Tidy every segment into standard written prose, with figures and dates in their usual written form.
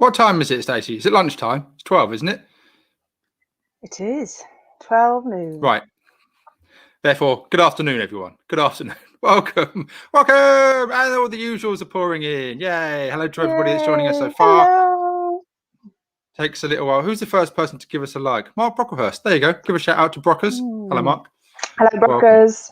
What time is it, Stacey? Is it lunchtime? It's 12, isn't it? It is 12 noon. Right. Therefore, good afternoon, everyone. Good afternoon. Welcome. And all the usuals are pouring in. Yay. Hello to everybody that's joining us so far. Hello. Takes a little while. Who's the first person to give us a like? Mark Brocklehurst. There you go. Give a shout out to Brockers. Hello, Mark. Hello, Brockers.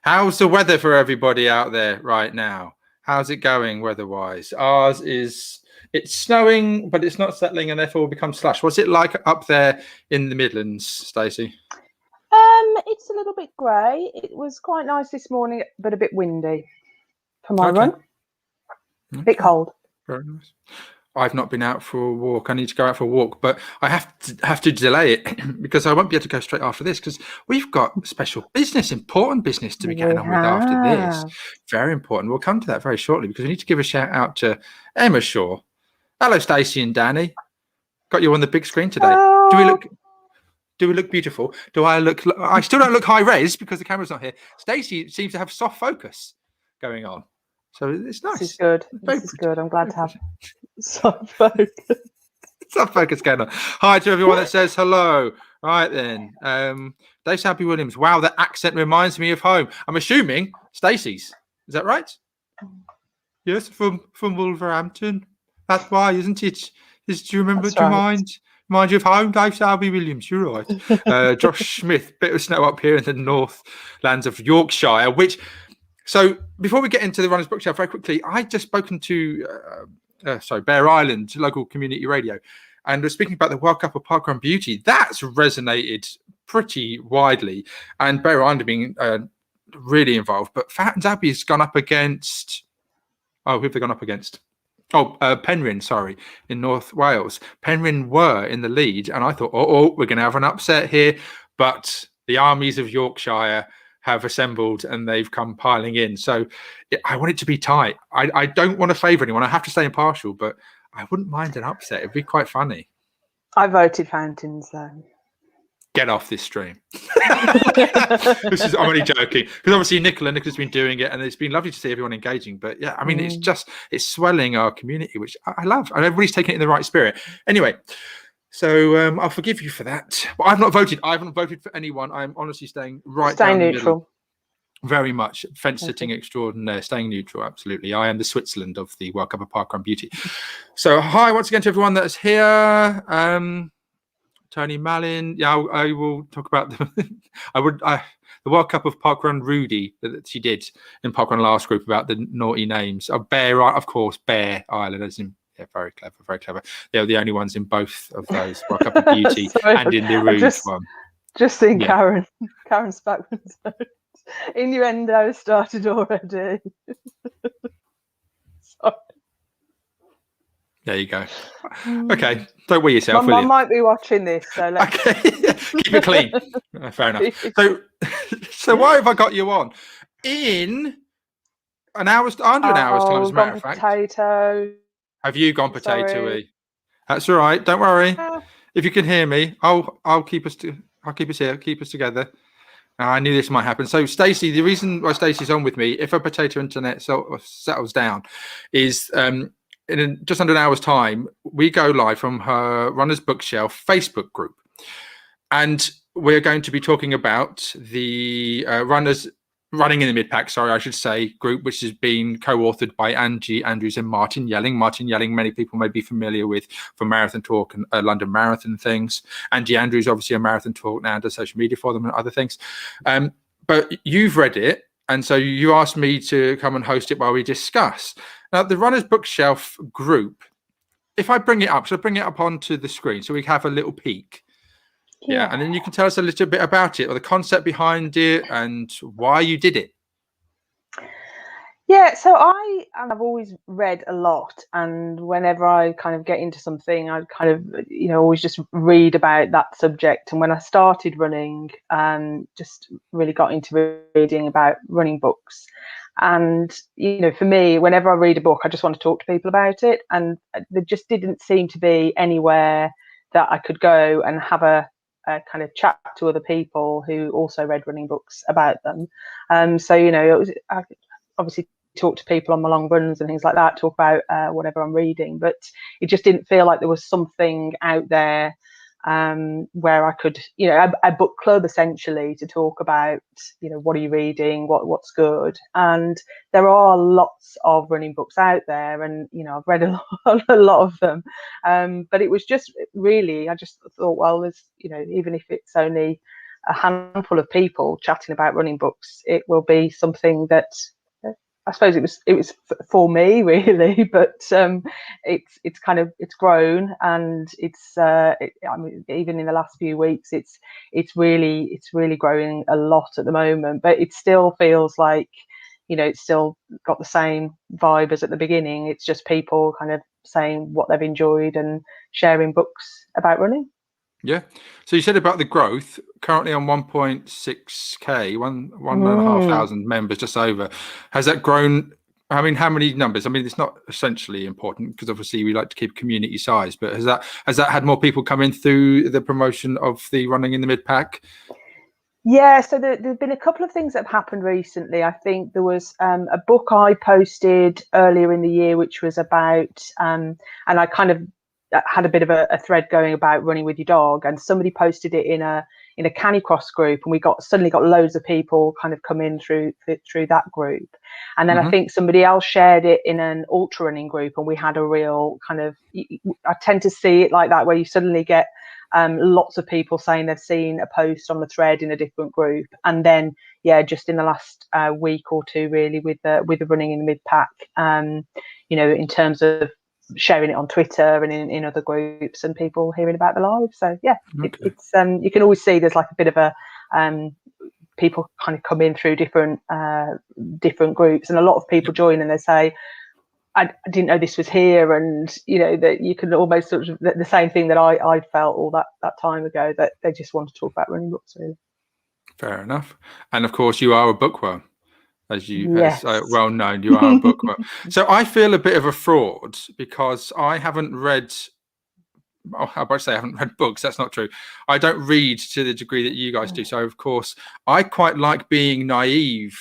How's the weather for everybody out there right now? How's it going weather-wise? Ours is... It's snowing, but it's not settling, and therefore will become slush. What's it like up there in the Midlands, Stacey? It's a little bit grey. It was quite nice this morning, but a bit windy for my run. A bit cold. Very nice. I've not been out for a walk. I need to go out for a walk, but I have to delay it because I won't be able to go straight after this because we've got special business, important business to be getting on with after this. Very important. We'll come to that very shortly because we need to give a shout out to Emma Shaw. Hello, Stacey and Danny. Got you on the big screen today. Oh. Do we look beautiful? Do I look? I still don't look high res because the camera's not here. Stacey seems to have soft focus going on, so it's nice. This is good. This is good. I'm glad to have soft focus. Soft focus going on. Hi to everyone that says hello. Right then, Dave Sappy Williams. Wow, that accent reminds me of home. I'm assuming Stacey's. Is that right? Yes, from Wolverhampton. That's why, isn't it? Do you remember? Do you mind you of home, Dave Selby Williams? You're right. Josh Smith, bit of snow up here in the northlands of Yorkshire. So before we get into the Runners Bookshelf, very quickly, I just spoken to Bear Island local community radio, and we're speaking about the World Cup of Parkrun Beauty. That's resonated pretty widely, and Bear Island being really involved. But Fountains Abbey has gone up against. Oh, who have they gone up against? Penryn, sorry, in North Wales. Penryn were in the lead, and I thought, we're going to have an upset here. But the armies of Yorkshire have assembled, and they've come piling in. So I want it to be tight. I don't want to favour anyone. I have to stay impartial, but I wouldn't mind an upset. It'd be quite funny. I voted Fountains, though. Get off this stream. I'm only joking because obviously Nicola's been doing it and it's been lovely to see everyone engaging, but yeah, I mean it's swelling our community, which I love, and everybody's taking it in the right spirit. Anyway, so I'll forgive you for that, but I haven't voted for anyone. I'm honestly staying down neutral. The middle. Very much fence sitting extraordinaire, staying neutral. Absolutely, I am the Switzerland of the World Cup of Parkrun Beauty. So hi once again to everyone that's here. Tony Mallin, yeah, I will talk about the World Cup of Parkrun Rudy that she did in Parkrun last group about the naughty names. Bear Island, as in, yeah, very clever, very clever. They were the only ones in both of those World Cup of Beauty and in the Rouge one. Just seeing Karen Spackman's innuendo started already. Sorry. There you go. Okay, don't worry yourself. My mum might be watching this, so okay. Keep it clean. Fair enough. So why have I got you on? In under an hour's time, as a matter of fact. Potato. Have you gone potato-y? That's all right. Don't worry. If you can hear me, I'll keep us here, keep us together. I knew this might happen. So, Stacey, the reason why Stacey's on with me, if her potato internet settles down, is in just under an hour's time, we go live from her Runners Bookshelf Facebook group. And we're going to be talking about the Runners Running in the Mid-Pack, group, which has been co-authored by Angie Andrews and Martin Yelling. Martin Yelling, many people may be familiar with from Marathon Talk and London Marathon things. Angie Andrews, obviously a Marathon Talk now, does social media for them and other things. But you've read it, and so you asked me to come and host it while we discuss. Now, the Runners Bookshelf group, if I bring it up, so bring it up onto the screen so we have a little peek. Yeah, and then you can tell us a little bit about it, or the concept behind it, and why you did it. Yeah, so I've always read a lot, and whenever I kind of get into something, I kind of, always just read about that subject. And when I started running, just really got into reading about running books. And, for me, whenever I read a book, I just want to talk to people about it. And there just didn't seem to be anywhere that I could go and have a kind of chat to other people who also read running books about them. So, it was obviously talk to people on my long runs and things like that, talk about whatever I'm reading, but it just didn't feel like there was something out there where I could, a book club essentially to talk about, what are you reading, what's good. And there are lots of running books out there, and I've read a lot of them, but it was just really, I just thought, well, there's, even if it's only a handful of people chatting about running books, it will be something that I suppose it was for me really, but it's grown, and I mean, even in the last few weeks, it's really growing a lot at the moment. But it still feels like, it's still got the same vibe as at the beginning. It's just people kind of saying what they've enjoyed and sharing books about running. Yeah. So you said about the growth, currently on 1.6K, 1,500 members, just over. Has that grown? I mean, how many numbers? I mean, it's not essentially important because obviously we like to keep community size, but has that had more people come in through the promotion of the running in the mid pack? Yeah, so there's been a couple of things that have happened recently. I think there was a book I posted earlier in the year, which was about, and I kind of had a bit of a thread going about running with your dog, and somebody posted it in a Canicross group, and we suddenly got loads of people kind of come in through that group. And then I think somebody else shared it in an ultra running group, and we had a real kind of, I tend to see it like that, where you suddenly get lots of people saying they've seen a post on the thread in a different group. And then just in the last week or two, really, with the running in the mid pack, in terms of sharing it on Twitter and in other groups, and people hearing about the live. So it's you can always see there's like a bit of a people kind of come in through different groups, and a lot of people join and they say, I didn't know this was here, and that you can almost sort of the same thing that I felt all that time ago, that they just want to talk about running books, really. Fair enough. And of course you are a bookworm. As well known, you are a bookworm. So I feel a bit of a fraud because I haven't read. Oh, how about I say I haven't read books? That's not true. I don't read to the degree that you guys do. So of course, I quite like being naive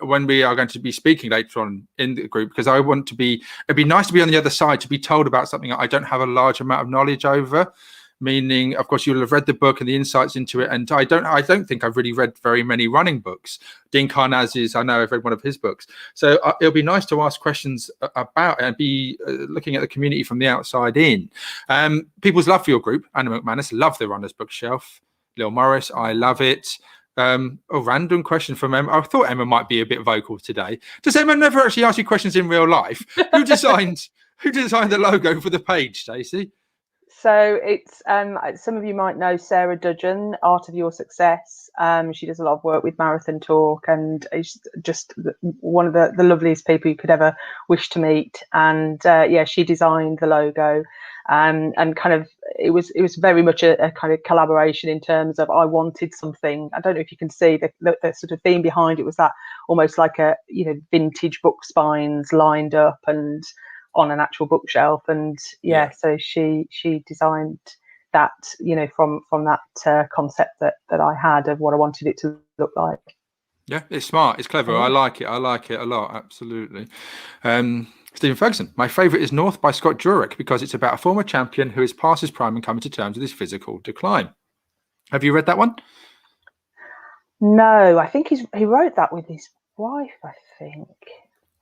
when we are going to be speaking later on in the group, because I want to be. It'd be nice to be on the other side, to be told about something that I don't have a large amount of knowledge over. Meaning, of course, you'll have read the book and the insights into it. And I don't think I've really read very many running books. Dean Karnazes, I know I've read one of his books. So it'll be nice to ask questions about it and be looking at the community from the outside in. People's love for your group, Anna McManus, love the Runner's Bookshelf. Lil Morris, I love it. A random question from Emma. I thought Emma might be a bit vocal today. Does Emma never actually ask you questions in real life? Who designed the logo for the page, Stacey? So it's some of you might know Sarah Dudgeon, Art of Your Success. She does a lot of work with Marathon Talk, and is just one of the loveliest people you could ever wish to meet. And she designed the logo, and kind of it was very much a kind of collaboration in terms of, I wanted something. I don't know if you can see the sort of theme behind it was that almost like a vintage book spines lined up and on an actual bookshelf, and so she designed that from that concept that I had of what I wanted it to look like. Yeah, it's smart, it's clever. I like it a lot, absolutely. Stephen Ferguson, my favourite is North by Scott Jurek, because it's about a former champion who is past his prime and coming to terms with his physical decline. Have you read that one? No, I think he wrote that with his wife, I think.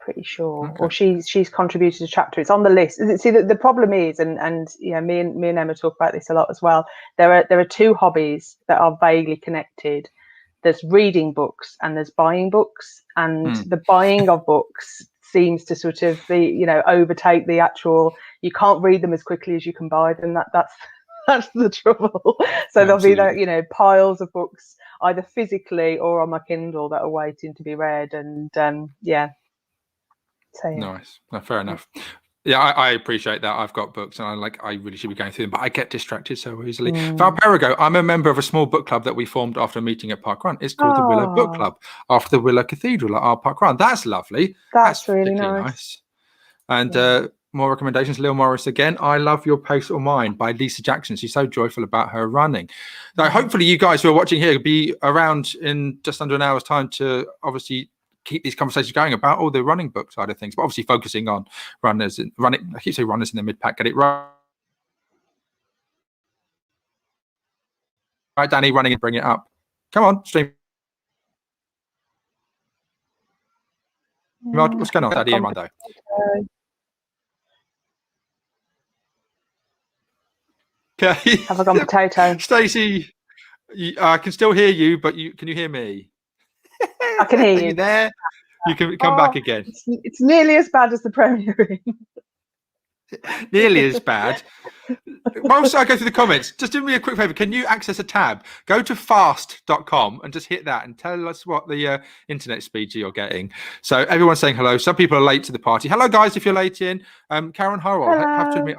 Pretty sure, or she's contributed a chapter. It's on the list. See, the problem is, and me and Emma talk about this a lot as well. There are two hobbies that are vaguely connected. There's reading books and there's buying books, and the buying of books seems to sort of be overtake the actual. You can't read them as quickly as you can buy them. That's the trouble. So Absolutely. There'll be piles of books either physically or on my Kindle that are waiting to be read, and So, nice. No, fair enough. Yeah, I appreciate that. I've got books and I really should be going through them, but I get distracted so easily. Valparago, I'm a member of a small book club that we formed after a meeting at Park Run. It's called the Willow Book Club, after the Willow Cathedral at our Park Run. That's lovely. That's really nice. And more recommendations. Lil Morris again. I Love Your Pace or Mine by Lisa Jackson. She's so joyful about her running. So hopefully you guys who are watching here will be around in just under an hour's time to obviously keep these conversations going about all the running book side of things, but obviously focusing on runners and running. I keep saying runners in the mid pack. Get it right. Right, Danny, running and bring it up. Come on, stream. What's going on, Daddy and Rondo? Okay. Have I gone potato? Stacey, I can still hear you, but can you hear me? I can hear Are you there? You can come back again. It's nearly as bad as the premiering. Nearly as bad. Whilst I go through the comments, just do me a quick favor. Can you access a tab? Go to fast.com and just hit that and tell us what the internet speed you're getting. So everyone's saying hello. Some people are late to the party. Hello, guys, if you're late in. Karen Harrell, I have to admit,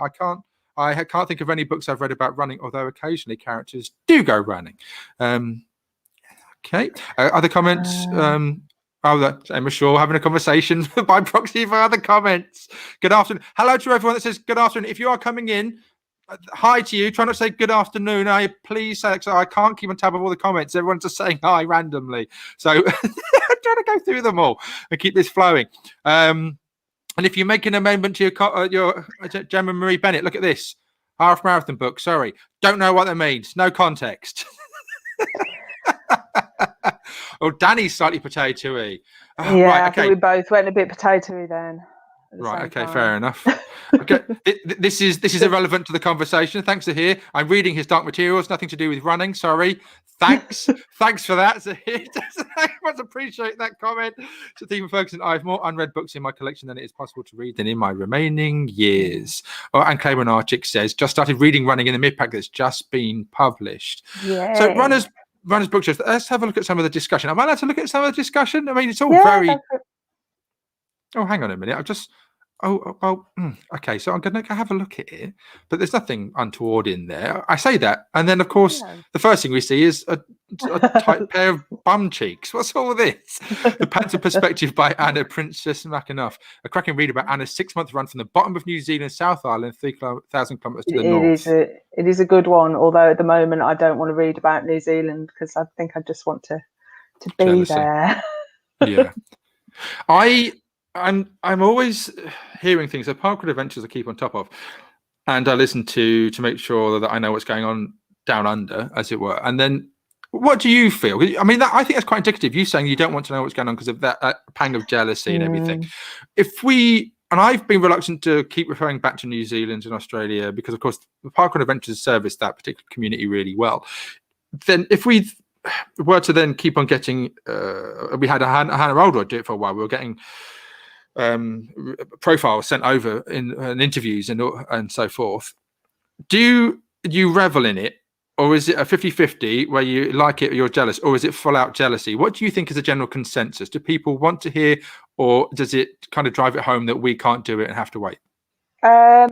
I can't think of any books I've read about running, although occasionally characters do go running. Okay. Other comments? Emma Shaw having a conversation by proxy for other comments. Good afternoon. Hello to everyone that says good afternoon. If you are coming in, hi to you. Try not to say good afternoon. Please say, so I can't keep on tab of all the comments. Everyone's just saying hi randomly. So I'm trying to go through them all and keep this flowing. And if you make an amendment to your Gemma Marie Bennett, look at this. Half marathon book. Sorry. Don't know what that means. No context. Oh, Danny's slightly potatoey. Yeah, right, okay. I think we both went a bit potatoey then. Right. Okay. Time. Fair enough. Okay. This is irrelevant to the conversation. Thanks to here. I'm reading his Dark Materials. Nothing to do with running. Sorry. Thanks. Thanks for that. So I must appreciate that comment. So Stephen Ferguson, I have more unread books in my collection than it is possible to read than in my remaining years. Oh, and Claymore Archick says, just started reading Running in the Mid-Pack that's just been published. Yeah. So runners book shows. Let's have a look at some of the discussion. Am I allowed to look at some of the discussion? I mean, it's all very. Oh, hang on a minute. I've just. Okay. So I'm going to have a look at it, but there's nothing untoward in there. I say that, and then of course the first thing we see is a tight pair of bum cheeks. What's all this? The Panther Perspective by Anna Princess McAnuff. A cracking read about Anna's 6-month run from the bottom of New Zealand, South Island, 3,000 kilometres to the north. It is a good one. Although at the moment I don't want to read about New Zealand because I think I just want to be there. Yeah, I'm always hearing things. So Parkwood Adventures I keep on top of, and I listen to make sure that I know what's going on down under, as it were. And then, what do you feel? I mean, I think that's quite indicative. You saying you don't want to know what's going on because of that pang of jealousy and everything. And I've been reluctant to keep referring back to New Zealand and Australia because, of course, the Parkwood Adventures service that particular community really well. Then, if we were to then keep on getting, we had Hannah Oldroyd do it for a while. We were getting profiles sent over in interviews and so forth. Do you revel in it, or is it a 50-50 where you like it or you're jealous, or is it full out jealousy? What do you think is a general consensus? Do people want to hear, or does it kind of drive it home that we can't do it and have to wait? I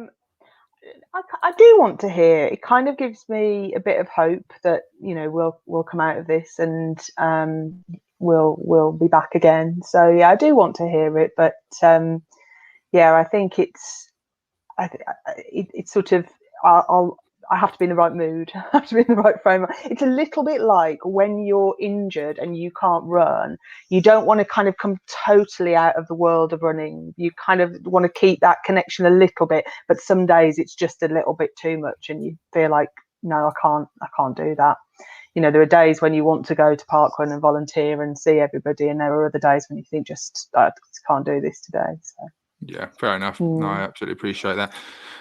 do want to hear. It kind of gives me a bit of hope that we'll come out of this and we'll be back again. So yeah, I do want to hear it, but I think it's sort of I have to be in the right mood. I have to be in the right frame. It's a little bit like when you're injured and you can't run, you don't want to kind of come totally out of the world of running. You kind of want to keep that connection a little bit, but some days it's just a little bit too much and you feel like, no, I can't do that. There are days when you want to go to parkrun and volunteer and see everybody, and there are other days when you think I just can't do this today. So. Yeah, fair enough. No, I absolutely appreciate that.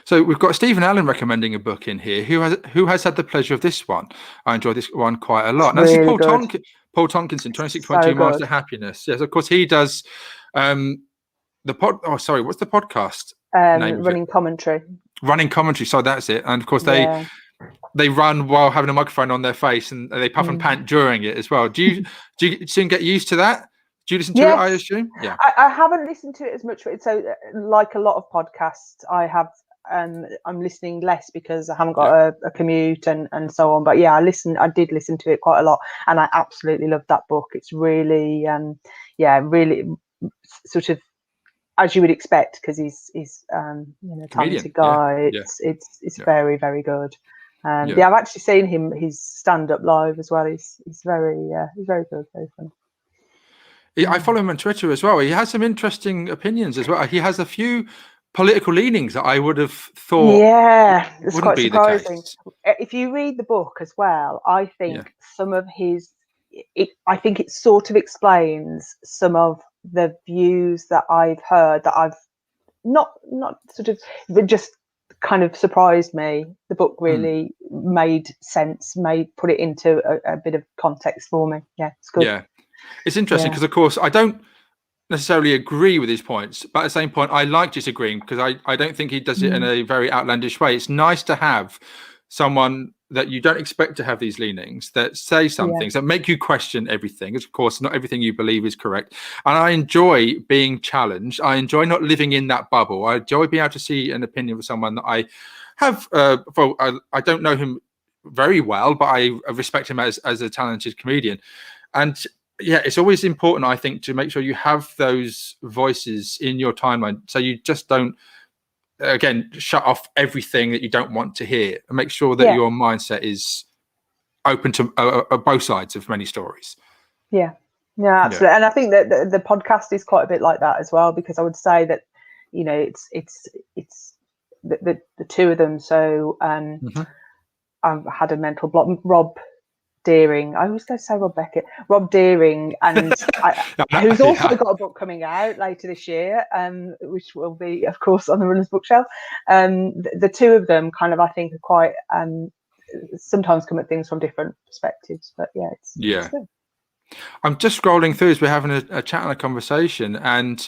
So we've got Stephen Allen recommending a book in here. Who has had the pleasure of this one? I enjoyed this one quite a lot. Now, this is Paul Tonkinson, 26.2 Miles to Happiness. Yes, of course he does. What's the podcast name? Running Commentary. Running Commentary. So that's it. And of course they run while having a microphone on their face, and they puff and pant during it as well. Do you soon get used to that? Do you listen to it, I assume? Yeah. I haven't listened to it as much. So like a lot of podcasts, I'm listening less because I haven't got a commute and so on. But yeah, I did listen to it quite a lot, and I absolutely loved that book. It's really, really sort of as you would expect, because he's talented guy. It's very, very good. I've actually seen his stand up live as well. He's very good, very fun. I follow him on Twitter as well. He has some interesting opinions as well. He has a few political leanings that I would have thought It's wouldn't quite be surprising. the case. If you read the book as well, I Yeah. think some of I think it sort of explains some of the views that I've heard that I've not sort of, but just kind of surprised me. The book really made sense, put it into a bit of context for me. Yeah, it's good. Yeah, it's interesting because, of course, I don't necessarily agree with his points, but at the same point, I like disagreeing because I don't think he does it in a very outlandish way. It's nice to have someone that you don't expect to have these leanings, that say some things that make you question everything. Of course, not everything you believe is correct. And I enjoy being challenged. I enjoy not living in that bubble. I enjoy being able to see an opinion of someone that I have, I don't know him very well, but I respect him as a talented comedian. And yeah, it's always important, I think, to make sure you have those voices in your timeline, so you just don't, again, shut off everything that you don't want to hear, and make sure that your mindset is open to both sides of many stories. Yeah, absolutely. And I think that the podcast is quite a bit like that as well, because I would say that, you know, it's the two of them. So I've had a mental block. Rob Deering, I was going to say Rob Beckett, Rob Deering, and who's also got a book coming out later this year, which will be, of course, on the Runner's Bookshelf. The two of them kind of, I think, are quite sometimes come at things from different perspectives, but it's good. I'm just scrolling through as we're having a chat and a conversation, and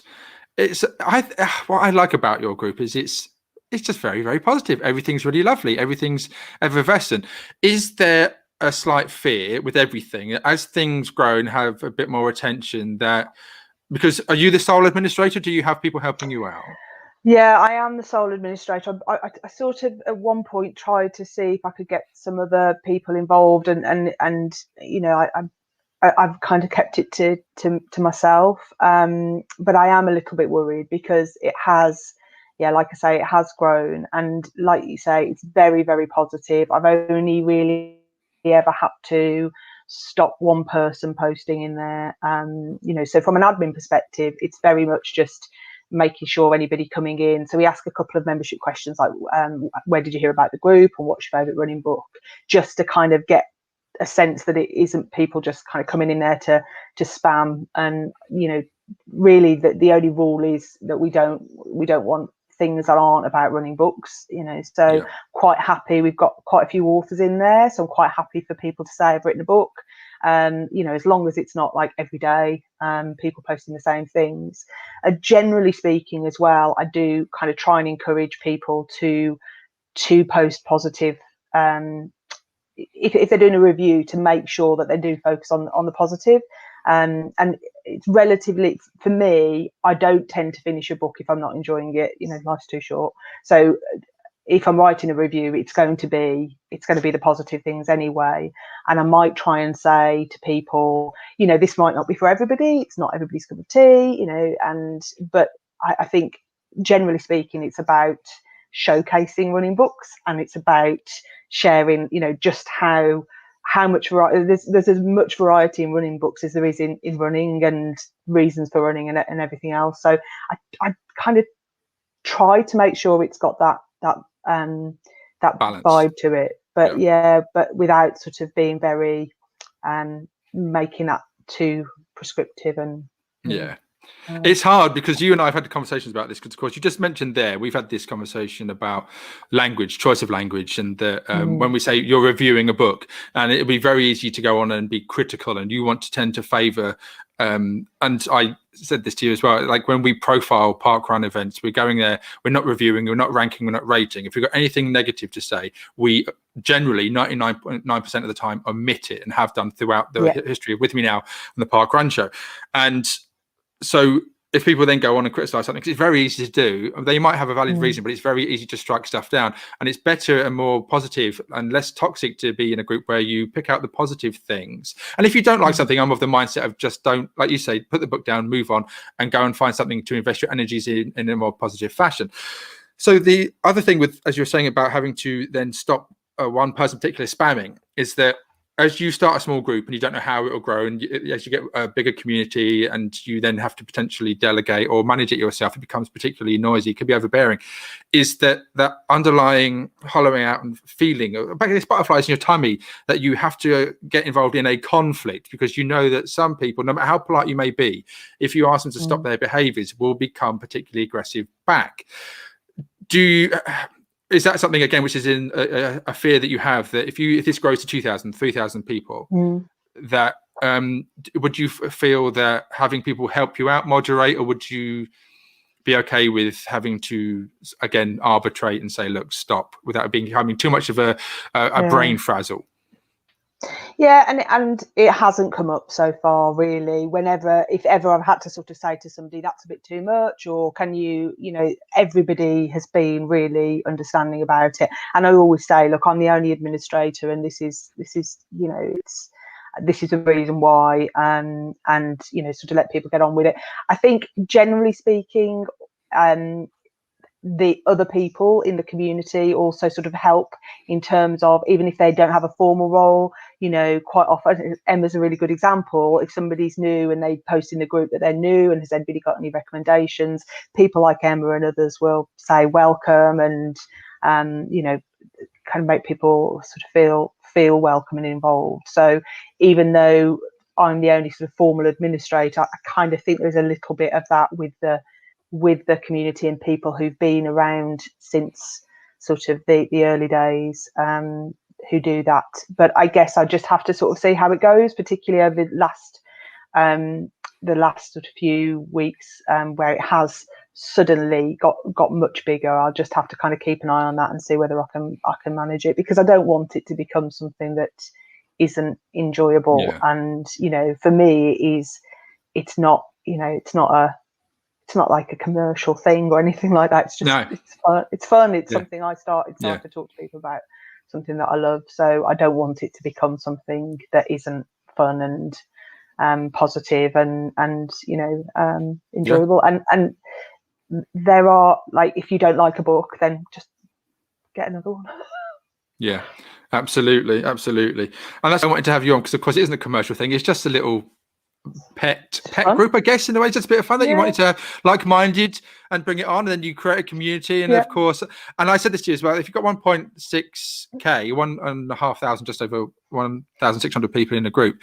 what I like about your group is it's just very, very positive. Everything's really lovely. Everything's effervescent. Is there a slight fear with everything as things grow and have a bit more attention, that because are you the sole administrator? Do you have people helping you out? Yeah, I am the sole administrator. I sort of at one point tried to see if I could get some other people involved, and you know, I've kind of kept it to myself. But I am a little bit worried because it has, like I say, it has grown, and like you say, it's very, very positive. I've only really ever had to stop one person posting in there. You know, so from an admin perspective, it's very much just making sure anybody coming in. So we ask a couple of membership questions like, where did you hear about the group, and what's your favourite running book, just to kind of get a sense that it isn't people just kind of coming in there to spam. And you know, really the only rule is that we don't want things that aren't about running books, you know. So quite happy, we've got quite a few authors in there, so I'm quite happy for people to say I've written a book, you know, as long as it's not like every day people posting the same things. Generally speaking as well, I do kind of try and encourage people to post positive, if they're doing a review, to make sure that they do focus on the positive. And it's relatively, for me, I don't tend to finish a book if I'm not enjoying it. You know, life's too short. So if I'm writing a review, it's going to be the positive things anyway. And I might try and say to people, you know, this might not be for everybody. It's not everybody's cup of tea, you know. But I think generally speaking, it's about showcasing running books, and it's about sharing, you know, just how much variety there's as much variety in running books as there is in running, and reasons for running, and everything else. So I kind of try to make sure it's got that balance, vibe to it, but but without sort of being very making that too prescriptive. And it's hard because you and I have had conversations about this, because of course you just mentioned there, we've had this conversation about language, choice of language, and when we say you're reviewing a book, and it'll be very easy to go on and be critical, and you want to tend to favor and I said this to you as well, like when we profile parkrun events, we're going there, we're not reviewing, we're not ranking, we're not rating. If we've got anything negative to say, we generally 99.9% of the time omit it, and have done throughout the history of With Me Now and the Parkrun Show. And so if people then go on and criticize something, 'cause it's very easy to do, they might have a valid reason, but it's very easy to strike stuff down. And it's better and more positive and less toxic to be in a group where you pick out the positive things. And if you don't like something, I'm of the mindset of just don't, like you say, put the book down, move on, and go and find something to invest your energies in a more positive fashion. So the other thing with, as you're saying, about having to then stop one person particularly spamming, is that as you start a small group and you don't know how it will grow, and as you get a bigger community and you then have to potentially delegate or manage it yourself, it becomes particularly noisy, it can be overbearing, is that underlying hollowing out and feeling, back these butterflies in your tummy, that you have to get involved in a conflict, because you know that some people, no matter how polite you may be, if you ask them to stop their behaviors, will become particularly aggressive back. Is that something, again, which is in a fear that you have, that if this grows to 2,000, 3,000 people, that would you feel that having people help you out moderate, or would you be okay with having to, again, arbitrate and say, look, stop, without becoming too much of a brain frazzle? Yeah, and it hasn't come up so far, really. If ever I've had to sort of say to somebody, that's a bit too much, or can you, everybody has been really understanding about it. And I always say, look, I'm the only administrator, and this is this is a reason why, and sort of let people get on with it. I think, generally speaking, the other people in the community also sort of help, in terms of, even if they don't have a formal role, quite often, Emma's a really good example. If somebody's new and they post in the group that they're new and has anybody got any recommendations, people like Emma and others will say welcome, and kind of make people sort of feel welcome and involved. So even though I'm the only sort of formal administrator, I kind of think there's a little bit of that with the community and people who've been around since sort of the early days, who do that. But I guess I just have to sort of see how it goes, particularly over the last sort of few weeks, where it has suddenly got much bigger. I'll just have to kind of keep an eye on that and see whether I can manage it, because I don't want it to become something that isn't enjoyable. Yeah. And for me, it's not like a commercial thing or anything like that. It's just it's fun. It's something I started to talk to people about, something that I love. So I don't want it to become something that isn't fun and positive and enjoyable. And there are, like, if you don't like a book, then just get another one. Yeah, absolutely. And that's why I wanted to have you on, because of course it isn't a commercial thing. It's just a little pet group, I guess, in a way. Just a bit of fun that you wanted to have like-minded and bring it on, and then you create a community. And of course, and I said this to you as well, if you've got 1.6k, 1,500, just over 1,600 people in a group,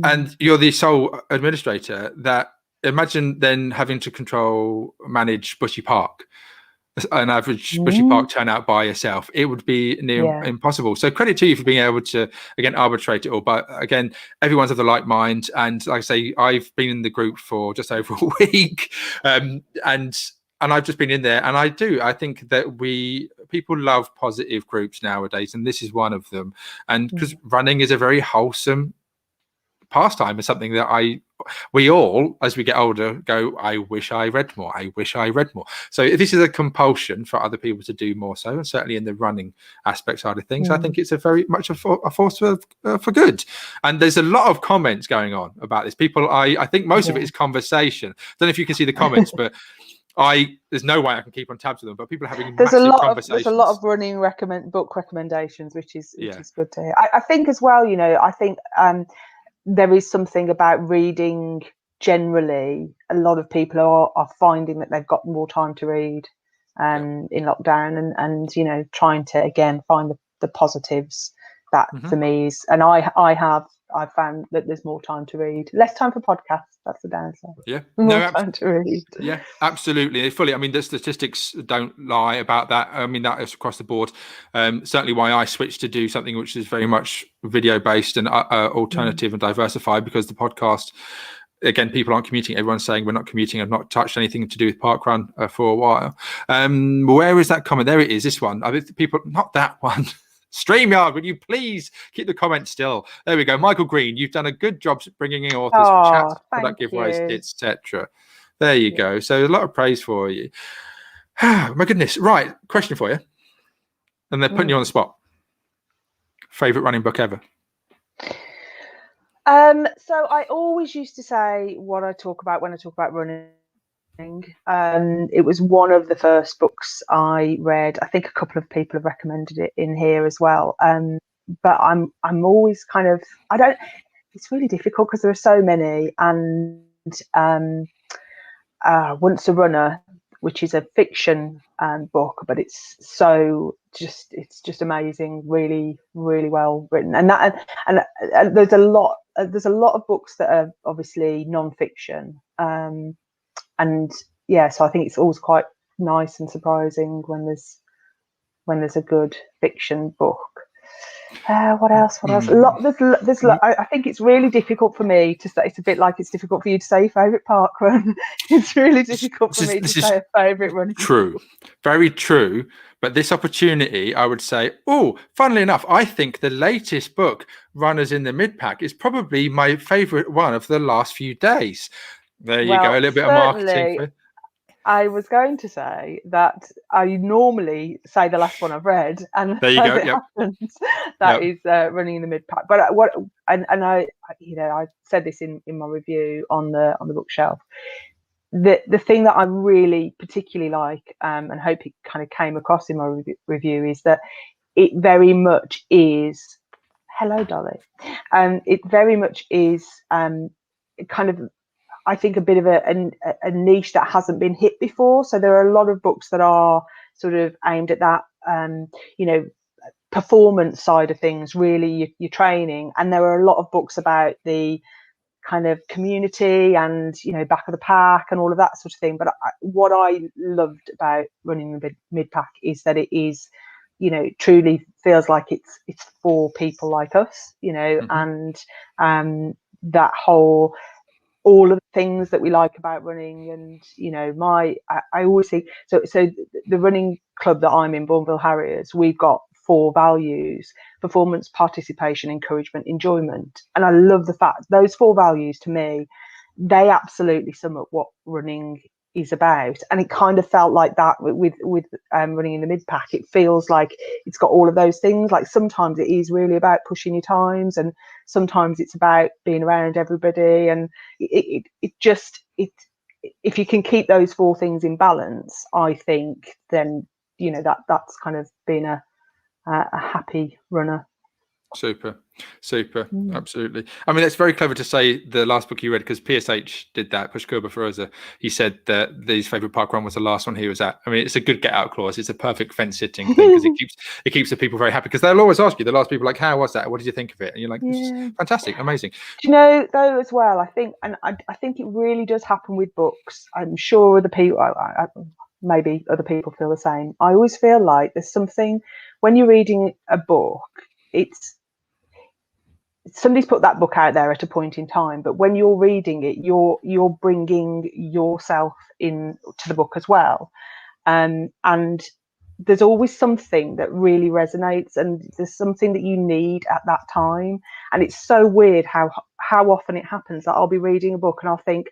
and you're the sole administrator, that imagine then having to manage Bushy Park, an average Bushy Park turnout by yourself. It would be near impossible. So credit to you for being able to, again, arbitrate it all. But again, everyone's of the like mind. And like I say, I've been in the group for just over a week, and I've just been in there, and I think that people love positive groups nowadays, and this is one of them. And because running is a very wholesome pastime, is something that we all, as we get older, go, I wish I read more. So this is a compulsion for other people to do more so, and certainly in the running aspect side of things, I think it's a very much a force for good. And there's a lot of comments going on about this. People, I think most of it is conversation. Don't know if you can see the comments, but there's no way I can keep on tabs with them, but people are having massive conversations. There's a lot of running book recommendations, which is good to hear. I think as well, there is something about reading generally. A lot of people are finding that they've got more time to read in lockdown, and trying to, again, find the positives. That for me is, and I've found that there's more time to read, less time for podcasts. That's the downside. More time to read. Yeah, absolutely, fully. I mean, the statistics don't lie about that. I mean, that is across the board. Certainly why I switched to do something which is very much video based and alternative and diversified, because the podcast, again, people aren't commuting. Everyone's saying we're not commuting. I've not touched anything to do with parkrun for a while. Where is that comment? There it is. This one. I think people, not that one. StreamYard, would you please keep the comments still? There we go. Michael Green, you've done a good job bringing in authors for chats, product giveaways, etc. There you go. So a lot of praise for you. My goodness. Right. Question for you. And they're putting you on the spot. Favorite running book ever? So I always used to say what I talk about when I talk about running. It was one of the first books I read. I think a couple of people have recommended it in here as well. but I'm always kind of, it's really difficult because there are so many. And Once a Runner, which is a fiction book, but it's just amazing, really, really well written. And there's a lot of books that are obviously non-fiction, and yeah, so I think it's always quite nice and surprising when there's a good fiction book. What else? I think it's really difficult for me to say. It's a bit like it's difficult for you to say favourite park run. It's really difficult for me to say a favourite running. True, very true. But this opportunity, I would say, funnily enough, I think the latest book, Runners in the Mid-Pack, is probably my favourite one of the last few days. There you go, a little bit of marketing. I was going to say that I normally say the last one I've read, and there you go. That is Running in the Mid-Pack. But I said this in my review on the bookshelf. The thing that I really particularly like, and hope it kind of came across in my review, is that it very much is. Hello, Dolly. It very much is kind of, I think, a bit of a niche that hasn't been hit before. So there are a lot of books that are sort of aimed at that, performance side of things, really your training. And there are a lot of books about the kind of community and, back of the pack and all of that sort of thing. But what I loved about Running the Mid-Pack is that it is, truly feels like it's for people like us, and that whole, all of the things that we like about running. And I always see, so the running club that I'm in, Bourneville Harriers, we've got 4 values: performance, participation, encouragement, enjoyment. And I love the fact those 4 values, to me, they absolutely sum up what running is about. And it kind of felt like that with Running in the Mid-Pack. It feels like it's got all of those things. Like sometimes it is really about pushing your times, and sometimes it's about being around everybody. And it if you can keep those 4 things in balance, I think then that's kind of been a happy runner. Super, absolutely. I mean, it's very clever to say the last book you read, because PSH did that. Pushkar Feroza, he said that his favourite park run was the last one he was at. I mean, it's a good get out clause. It's a perfect fence sitting thing, because it keeps the people very happy, because they'll always ask you. They'll ask people like, "How was that? What did you think of it?" And you're like, "Fantastic, amazing." Though, as well, I think, and I think it really does happen with books. I'm sure other people, maybe other people feel the same. I always feel like there's something when you're reading a book, somebody's put that book out there at a point in time, but when you're reading it, you're bringing yourself in to the book as well, and there's always something that really resonates, and there's something that you need at that time. And it's so weird how often it happens that I'll be reading a book and I'll think,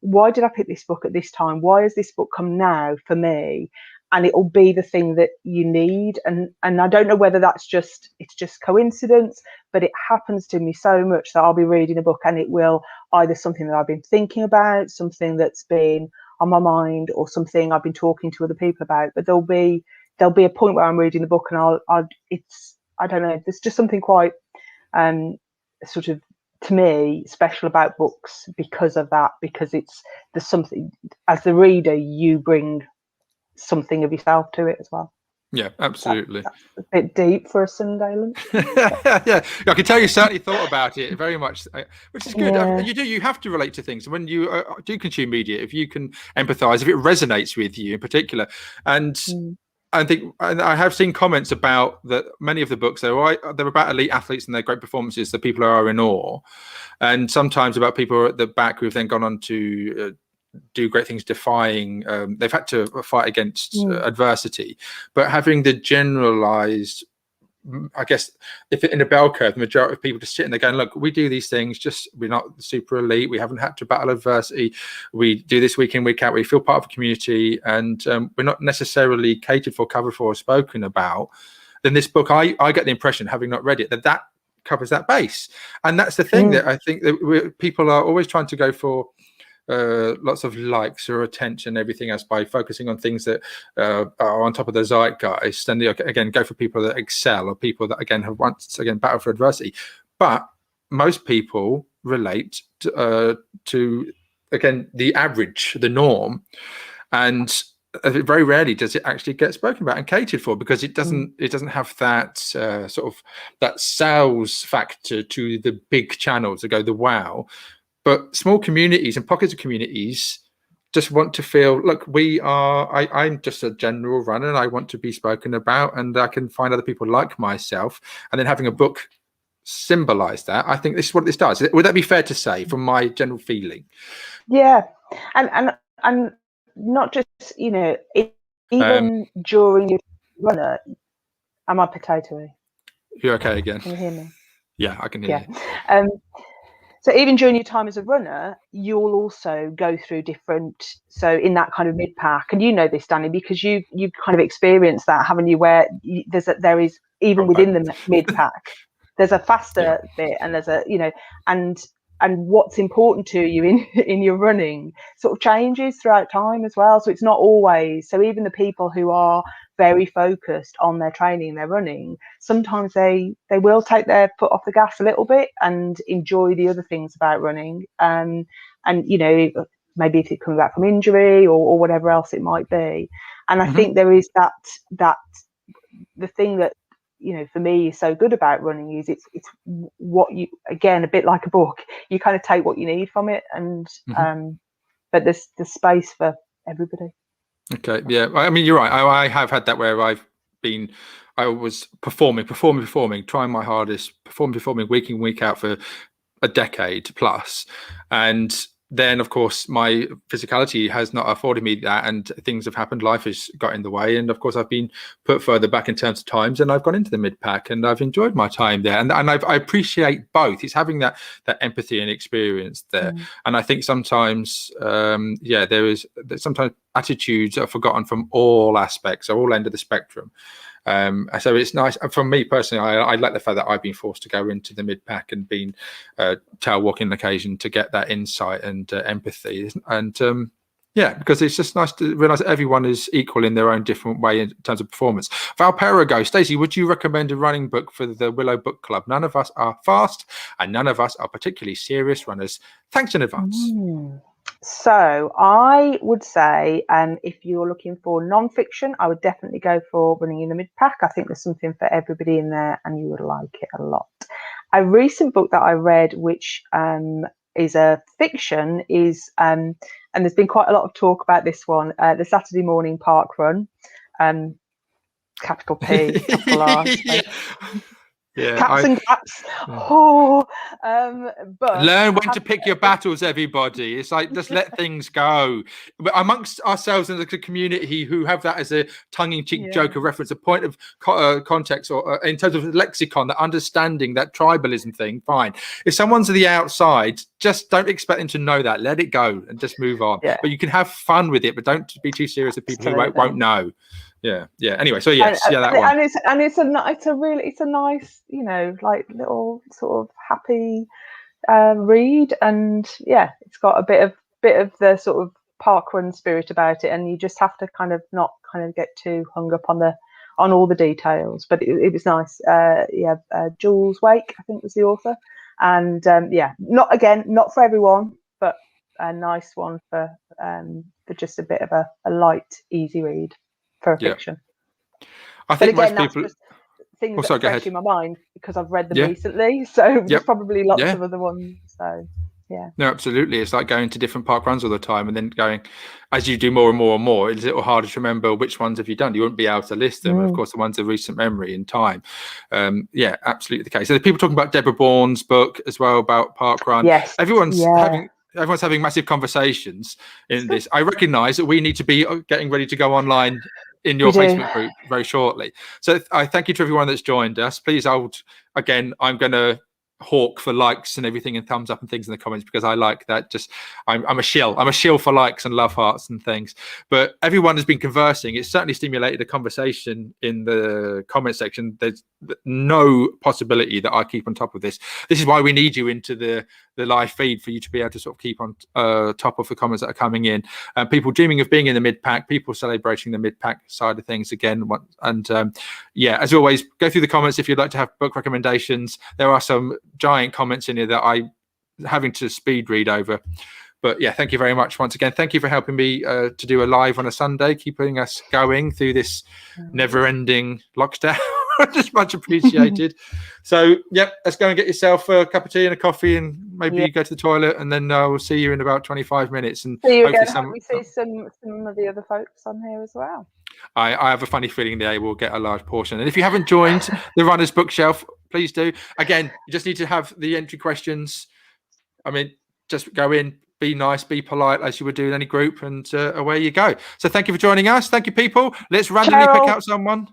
why did I pick this book at this time? Why has this book come now for me? And it'll be the thing that you need. And I don't know whether it's just coincidence, but it happens to me so much that I'll be reading a book and it will either something that I've been thinking about, something that's been on my mind, or something I've been talking to other people about. But there'll be a point where I'm reading the book and I don't know, there's just something quite sort of, to me, special about books because of that, because there's something, as the reader, you bring something of yourself to it as well. Yeah, absolutely. That's a bit deep for a Sunday lunch. Yeah, I can tell you certainly thought about it very much, which is good. Yeah. You have to relate to things when you do consume media. If you can empathize, if it resonates with you in particular. And I think, and I have seen comments about that many of the books, they're about elite athletes and their great performances that people are in awe, and sometimes about people at the back who've then gone on to do great things, defying they've had to fight against adversity, but having the generalized, I guess, if in a bell curve, the majority of people just sitting there going, look, we do these things, just we're not super elite, we haven't had to battle adversity, we do this week in, week out, we feel part of a community, and we're not necessarily catered for, covered for, or spoken about. Then this book, I get the impression, having not read it, that covers that base. And that's the thing that I think that people are always trying to go for lots of likes or attention, everything else, by focusing on things that are on top of the zeitgeist, and again go for people that excel, or people that again have once again battled for adversity. But most people relate to again the average, the norm, and very rarely does it actually get spoken about and catered for, because it doesn't have that sort of that sales factor to the big channels that go the wow. But small communities and pockets of communities just want to feel, look, I'm just a general runner and I want to be spoken about, and I can find other people like myself. And then having a book symbolize that, I think this is what this does. Would that be fair to say, from my general feeling? Yeah. And not just, even during your runner, am I potatoey? You're okay again. Can you hear me? Yeah, I can hear you. So even during your time as a runner, you'll also go through different, so in that kind of mid-pack, and you know this, Danny, because you've kind of experienced that, haven't you, where there is, even within the mid-pack, there's a faster bit, and there's a, and what's important to you in your running sort of changes throughout time as well. So it's not always, so even the people who are very focused on their training, their running, sometimes they will take their foot off the gas a little bit and enjoy the other things about running. And maybe if it's coming back from injury or whatever else it might be. And I think there is that the thing that, for me is so good about running is it's what you, again, a bit like a book, you kind of take what you need from it, and but there's space for everybody. Okay, yeah, I mean, you're right. I have had that where I was performing, trying my hardest, performing week in, week out for a decade plus, and then of course my physicality has not afforded me that, and things have happened, life has got in the way, and of course I've been put further back in terms of times, and I've gone into the mid-pack and I've enjoyed my time there, and I appreciate both. It's having that empathy and experience there. And I think sometimes there is sometimes attitudes are forgotten from all aspects, or all end of the spectrum. So it's nice for me personally. I like the fact that I've been forced to go into the mid-pack and been tail walking on occasion to get that insight and empathy, and because it's just nice to realize that everyone is equal in their own different way in terms of performance. Valparago, Stacey, would you recommend a running book for the Willow Book Club? None of us are fast, and none of us are particularly serious runners. Thanks in advance. So I would say, if you're looking for non-fiction, I would definitely go for Running in the Mid-Pack. I think there's something for everybody in there, and you would like it a lot. A recent book that I read, which is a fiction, is and there's been quite a lot of talk about this one, the Saturday Morning Park Run, capital P, capital R. Caps and caps. But learn when to pick your battles, everybody. It's like, just let things go. But amongst ourselves in the community who have that as a tongue-in-cheek joke, a reference, a point of context, or in terms of lexicon, that understanding, that tribalism thing, fine. If someone's at the outside, just don't expect them to know that. Let it go and just move on. But you can have fun with it, but don't be too serious with people who won't know. Anyway, so yes, that one. And it's a nice, like little sort of happy read, and it's got a bit of the sort of parkrun spirit about it, and you just have to kind of not get too hung up on all the details. But it was nice. Jules Wake, I think, was the author, and not for everyone, but a nice one for just a bit of a light, easy read. For fiction. I think again, most people. That's just things that are fresh in my mind because I've read them recently. So there's probably lots of other ones. So no, absolutely. It's like going to different park runs all the time, and then going, as you do more and more and more, it's a little harder to remember which ones have you done. You wouldn't be able to list them. Of course, the ones of recent memory in time. Absolutely the case. So there's people talking about Deborah Bourne's book as well about park run. Yes, everyone's having massive conversations in this. I recognise that we need to be getting ready to go online in your Facebook group very shortly. So I thank you to everyone that's joined us. Please I'm going to hawk for likes and everything and thumbs up and things in the comments, because I like that. Just I'm a shill for likes and love hearts and things. But everyone has been conversing. It's certainly stimulated a conversation in the comment section. There's no possibility that I keep on top of this. This is why we need you into the live feed, for you to be able to sort of keep on top of the comments that are coming in. People dreaming of being in the mid-pack, people celebrating the mid-pack side of things again. And yeah, as always, go through the comments if you'd like to have book recommendations. There are some giant comments in here that I'm having to speed read over. But yeah, thank you very much once again. Thank you for helping me to do a live on a Sunday, keeping us going through this never-ending lockdown. Just much appreciated. So yeah, let's go and get yourself a cup of tea and a coffee, and maybe go to the toilet, and then we'll see you in about 25 minutes. And see you again. Hope we see some of the other folks on here as well. I have a funny feeling they will get a large portion. And if you haven't joined the Runners Bookshelf, please do. Again, you just need to have the entry questions. I mean, just go in, be nice, be polite, as you would do in any group, and away you go. So thank you for joining us. Thank you, people. Let's randomly pick out someone.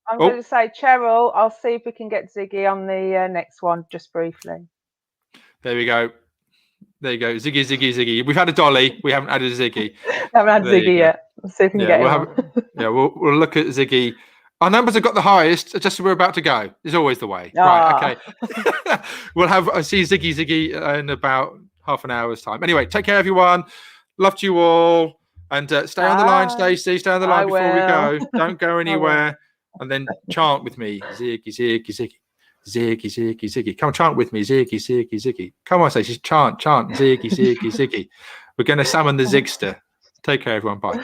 I'm going to say Cheryl. I'll see if we can get Ziggy on the next one, just briefly. There we go. There you go. Ziggy. We've had a Dolly. We haven't had a Ziggy. Haven't had Ziggy yet. We'll see if we can get him. We'll look at Ziggy. Our numbers have got the highest, just as we're about to go. It's always the way. Right, okay. I'll see Ziggy in about half an hour's time. Anyway, take care, everyone. Love to you all. And stay on the line, Stacey. Stay on the line before we go. Don't go anywhere. And then chant with me. Ziggy, Ziggy, Ziggy. Ziggy, Ziggy, Ziggy. Come on, chant with me. Ziggy, Ziggy, Ziggy. Come on, Stacey. Chant. Ziggy, Ziggy, Ziggy. We're going to summon the Zigster. Take care, everyone. Bye.